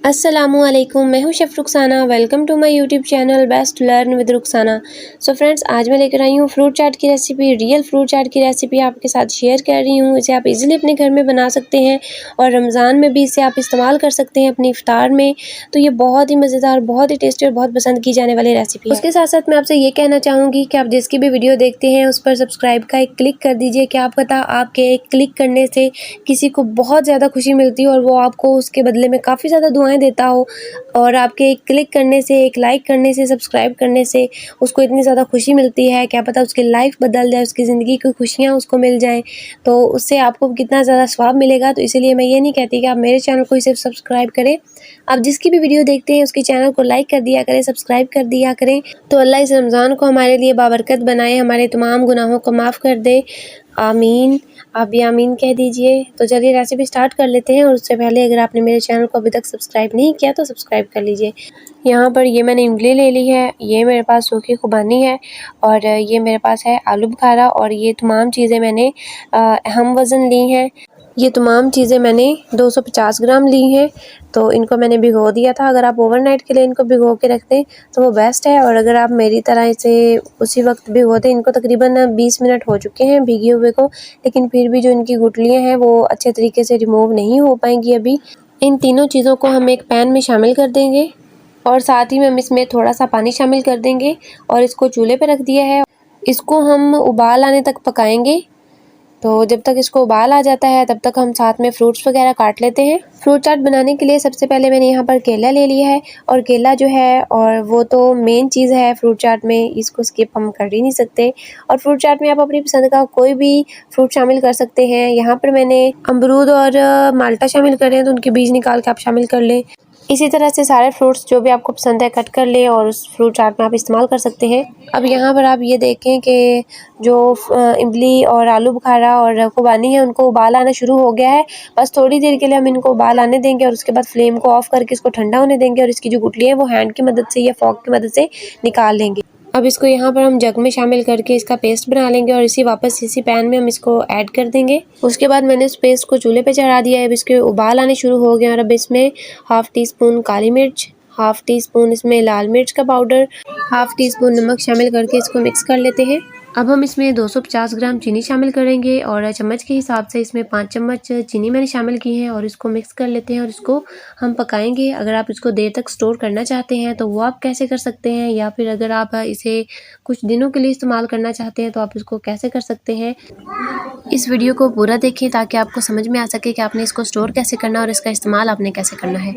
अस्सलामुअलैकुम, मैं हूं chef Rukhsana. Welcome to my YouTube channel best learn with Rukhsana. So friends, आज मैं लेकर आई हूं फ्रूट चाट की रेसिपी। रियल फ्रूट चाट की रेसिपी आपके साथ शेयर कर रही हूं। इसे आप इजीली अपने घर में बना सकते हैं और रमज़ान में भी इसे आप इस्तेमाल कर सकते हैं अपनी इफ्तार में। तो ये बहुत ही मज़ेदार, बहुत ही टेस्टी और बहुत पसंद की जाने वाली रेसिपी है। उसके साथ साथ मैं आपसे ये कहना चाहूँगी कि आप जिसकी भी वीडियो देखते हैं उस पर सब्सक्राइब का एक क्लिक कर दीजिए। क्या पता आपके एक क्लिक करने से किसी को बहुत ज़्यादा खुशी मिलती हो और वो आपको उसके बदले में काफ़ी ज़्यादा दुआएं देता हो। और आपके एक क्लिक करने से, एक लाइक करने से, सब्सक्राइब करने से उसको इतनी ज़्यादा खुशी मिलती है, क्या पता उसकी लाइफ बदल जाए, उसकी ज़िंदगी की खुशियाँ उसको मिल जाएं, तो उससे आपको कितना ज़्यादा स्वाब मिलेगा। तो इसीलिए मैं ये नहीं कहती कि आप मेरे चैनल को ही सिर्फ सब्सक्राइब करें, आप जिसकी भी वीडियो देखते हैं उसके चैनल को लाइक कर दिया करें, सब्सक्राइब कर दिया करें। तो अल्लाह इस रमज़ान को हमारे लिए बाबरकत बनाए, हमारे तमाम गुनाहों को माफ़ कर दे। आमीन। आप भी आमीन कह दीजिए। तो चलिए रेसिपी स्टार्ट कर लेते हैं। और उससे पहले अगर आपने मेरे चैनल को अभी तक सब्सक्राइब नहीं किया तो सब्सक्राइब कर लीजिए। यहाँ पर ये मैंने इमली ले ली है, ये मेरे पास सूखी खुबानी है और ये मेरे पास है आलू बुखारा। और ये तमाम चीज़ें मैंने हम वज़न ली हैं। ये तमाम चीज़ें मैंने 250 ग्राम ली हैं। तो इनको मैंने भिगो दिया था। अगर आप ओवरनाइट के लिए इनको भिगो के रख दें तो वो बेस्ट है। और अगर आप मेरी तरह इसे उसी वक्त भिगो दें, इनको तकरीबन 20 मिनट हो चुके हैं भीगे हुए को, लेकिन फिर भी जो इनकी गुठलियाँ हैं वो अच्छे तरीके से रिमूव नहीं हो पाएंगी अभी। इन तीनों चीज़ों को हम एक पैन में शामिल कर देंगे और साथ ही में हम इसमें थोड़ा सा पानी शामिल कर देंगे और इसको चूल्हे पर रख दिया है। इसको हम उबाल आने तक पकाएंगे। तो जब तक इसको उबाल आ जाता है तब तक हम साथ में फ्रूट्स वगैरह काट लेते हैं। फ्रूट चाट बनाने के लिए सबसे पहले मैंने यहाँ पर केला ले लिया है। और केला जो है और वो तो मेन चीज़ है फ्रूट चाट में, इसको स्किप हम कर ही नहीं सकते। और फ्रूट चाट में आप अपनी पसंद का कोई भी फ्रूट शामिल कर सकते हैं। यहाँ पर मैंने अमरूद और माल्टा शामिल कर रहे हैं, तो उनके बीज निकाल के आप शामिल कर लें। इसी तरह से सारे फ्रूट्स जो भी आपको पसंद है कट कर लें और उस फ्रूट चाट में आप इस्तेमाल कर सकते हैं। अब यहाँ पर आप ये देखें कि जो इमली और आलू बुखारा और खुबानी है उनको उबाल आना शुरू हो गया है। बस थोड़ी देर के लिए हम इनको उबाल आने देंगे और उसके बाद फ्लेम को ऑफ करके इसको ठंडा होने देंगे और इसकी जो गुठली है वो हैंड की मदद से या फॉक की मदद से निकाल लेंगे। अब इसको यहाँ पर हम जग में शामिल करके इसका पेस्ट बना लेंगे और इसी पैन में हम इसको ऐड कर देंगे। उसके बाद मैंने इस पेस्ट को चूल्हे पे चढ़ा दिया है। अब इसके उबाल आने शुरू हो गए और अब इसमें हाफ़ टी स्पून काली मिर्च, हाफ़ टी स्पून इसमें लाल मिर्च का पाउडर, हाफ़ टी स्पून नमक शामिल करके इसको मिक्स कर लेते हैं। अब हम इसमें 250 ग्राम चीनी शामिल करेंगे और चम्मच के हिसाब से इसमें 5 चम्मच चीनी मैंने शामिल की है और इसको मिक्स कर लेते हैं और इसको हम पकाएंगे। अगर आप इसको देर तक स्टोर करना चाहते हैं तो वो आप कैसे कर सकते हैं, या फिर अगर आप इसे कुछ दिनों के लिए इस्तेमाल करना चाहते हैं तो आप इसको कैसे कर सकते हैं। इस वीडियो को पूरा देखें ताकि आपको समझ में आ सके कि आपने इसको स्टोर कैसे करना और इसका इस्तेमाल आपने कैसे करना है।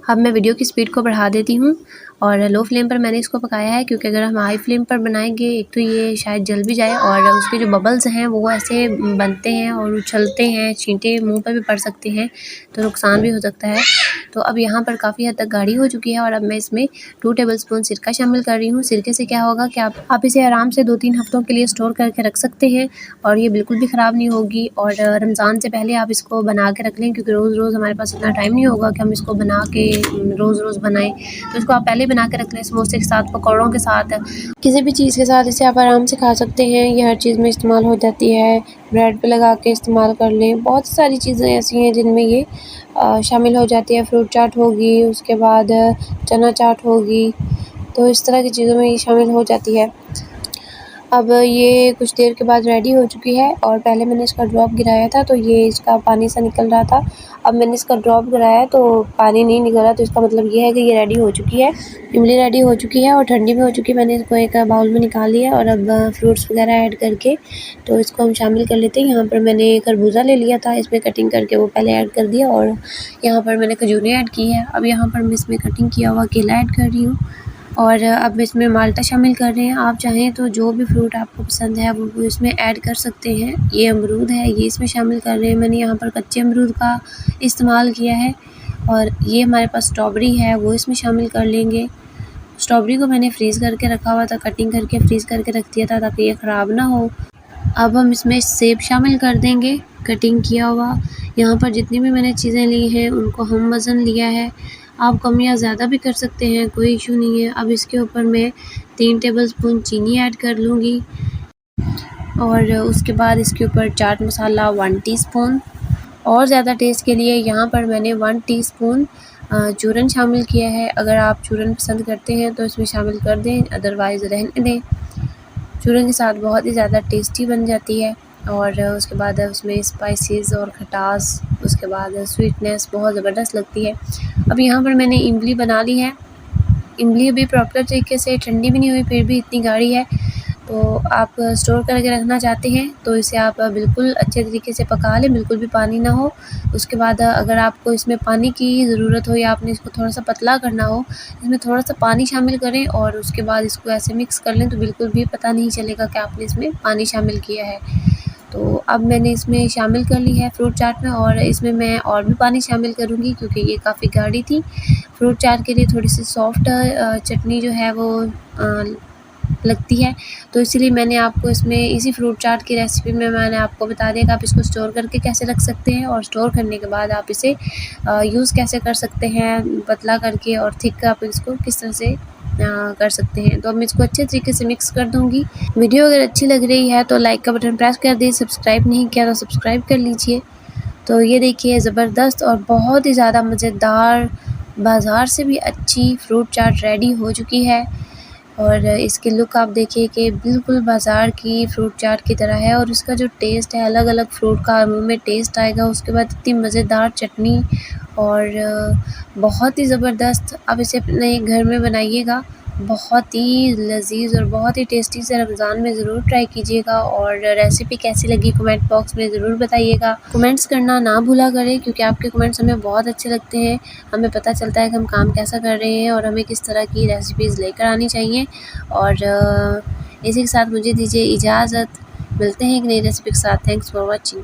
अब मैं वीडियो की स्पीड को बढ़ा देती हूँ और लो फ्लेम पर मैंने इसको पकाया है, क्योंकि अगर हम हाई फ्लेम पर बनाएंगे एक तो ये शायद जल भी जाए और उसके जो बबल्स हैं वो ऐसे बनते हैं और उछलते हैं, छींटे मुंह पर भी पड़ सकते हैं, तो नुकसान भी हो सकता है। तो अब यहाँ पर काफ़ी हद तक गाढ़ी हो चुकी है और अब मैं इसमें 2 टेबलस्पून सिरका शामिल कर रही हूँ। सिरके से क्या होगा कि आप इसे आराम से 2-3 हफ्तों के लिए स्टोर करके रख सकते हैं और ये बिल्कुल भी ख़राब नहीं होगी। और रमज़ान से पहले आप इसको बना के रख लें, क्योंकि रोज़ रोज़ हमारे पास इतना टाइम नहीं होगा कि हम इसको बना के रोज़ रोज़ बनाएं। तो इसको आप पहले बना के रख लें, समोसे के साथ, पकौड़ों के साथ, किसी भी चीज़ के साथ इसे आप आराम से खा सकते हैं। ये हर चीज़ में इस्तेमाल हो जाती है। ब्रेड पे लगा के इस्तेमाल कर लें। बहुत सारी चीज़ें ऐसी हैं जिनमें ये शामिल हो जाती है। फ्रूट चाट होगी, उसके बाद चना चाट होगी, तो इस तरह की चीज़ों में ये शामिल हो जाती है। अब ये कुछ देर के बाद रेडी हो चुकी है और पहले मैंने इसका ड्रॉप गिराया था तो ये इसका पानी सा निकल रहा था। अब मैंने इसका ड्रॉप गिराया तो पानी नहीं निकला, तो इसका मतलब ये है कि ये रेडी हो चुकी है। इमली रेडी हो चुकी है और ठंडी भी हो चुकी है। मैंने इसको एक बाउल में निकाल लिया और अब फ्रूट्स वगैरह ऐड करके तो इसको हम शामिल कर लेते हैं। यहाँ पर मैंने खरबूजा ले लिया था, इसमें कटिंग करके वो पहले ऐड कर दिया और यहाँ पर मैंने खजूरें ऐड की है। अब यहाँ पर मैं इसमें कटिंग किया हुआ केला ऐड कर रही हूँ और अब इसमें माल्टा शामिल कर रहे हैं। आप चाहें तो जो भी फ्रूट आपको पसंद है वो इसमें ऐड कर सकते हैं। ये अमरूद है, ये इसमें शामिल कर रहे हैं। मैंने यहाँ पर कच्चे अमरूद का इस्तेमाल किया है। और ये हमारे पास स्ट्रॉबेरी है, वो इसमें शामिल कर लेंगे। स्ट्रॉबेरी को मैंने फ्रीज़ करके रखा हुआ था, कटिंग करके फ्रीज़ करके रख दिया था ताकि ये ख़राब ना हो। अब हम इसमें सेब शामिल कर देंगे, कटिंग किया हुआ। यहाँ पर जितनी भी मैंने चीज़ें ली हैं उनको हम वज़न लिया है। आप कम या ज़्यादा भी कर सकते हैं, कोई इशू नहीं है। अब इसके ऊपर मैं 3 टेबलस्पून चीनी ऐड कर लूँगी और उसके बाद इसके ऊपर चाट मसाला 1 टीस्पून और ज़्यादा टेस्ट के लिए यहाँ पर मैंने 1 टीस्पून चूरन शामिल किया है। अगर आप चूरन पसंद करते हैं तो इसमें शामिल कर दें, अदरवाइज़ रहने दें। चूरन के साथ बहुत ही ज़्यादा टेस्टी बन जाती है। और उसके बाद उसमें स्पाइसेस और खटास, उसके बाद स्वीटनेस बहुत ज़बरदस्त लगती है। अब यहाँ पर मैंने इमली बना ली है। इमली अभी प्रॉपर तरीके से ठंडी भी नहीं हुई, फिर भी इतनी गाढ़ी है। तो आप स्टोर करके रखना चाहते हैं तो इसे आप बिल्कुल अच्छे तरीके से पका लें, बिल्कुल भी पानी ना हो। उसके बाद अगर आपको इसमें पानी की ज़रूरत हो या आपने इसको थोड़ा-सा पतला करना हो, इसमें थोड़ा-सा पानी शामिल करें और उसके बाद इसको ऐसे मिक्स कर लें तो बिल्कुल भी पता नहीं चलेगा कि आपने इसमें पानी शामिल किया है। तो अब मैंने इसमें शामिल कर ली है फ्रूट चाट में, और इसमें मैं और भी पानी शामिल करूँगी क्योंकि ये काफ़ी गाढ़ी थी। फ्रूट चाट के लिए थोड़ी-सी सॉफ्ट चटनी जो है वो लगती है, तो इसीलिए मैंने आपको इसमें इसी फ्रूट चाट की रेसिपी में मैंने आपको बता दिया कि आप इसको स्टोर करके कैसे रख सकते हैं, और स्टोर करने के बाद आप इसे यूज़ कैसे कर सकते हैं, पतला करके और थिक आप इसको किस तरह से कर सकते हैं। तो अब मैं इसको अच्छे तरीके से मिक्स कर दूँगी। वीडियो अगर अच्छी लग रही है तो लाइक का बटन प्रेस कर दें, सब्सक्राइब नहीं किया तो सब्सक्राइब कर लीजिए। तो ये देखिए ज़बरदस्त और बहुत ही ज़्यादा मज़ेदार, बाज़ार से भी अच्छी फ्रूट चाट रेडी हो चुकी है। और इसकी लुक आप देखिए कि बिल्कुल बाज़ार की फ्रूट चाट की तरह है, और इसका जो टेस्ट है, अलग-अलग फ्रूट का मुँह में टेस्ट आएगा। उसके बाद इतनी मज़ेदार चटनी और बहुत ही ज़बरदस्त। आप इसे अपने घर में बनाइएगा, बहुत ही लज़ीज़ और बहुत ही टेस्टी से रमज़ान में ज़रूर ट्राई कीजिएगा। और रेसिपी कैसी लगी कमेंट बॉक्स में ज़रूर बताइएगा। कमेंट्स करना ना भूला करें क्योंकि आपके कमेंट्स हमें बहुत अच्छे लगते हैं। हमें पता चलता है कि हम काम कैसा कर रहे हैं और हमें किस तरह की रेसिपीज़ लेकर आनी चाहिए। और इसी के साथ मुझे दीजिए इजाज़त। मिलते हैं एक नई रेसिपी के साथ। Thanks for watching.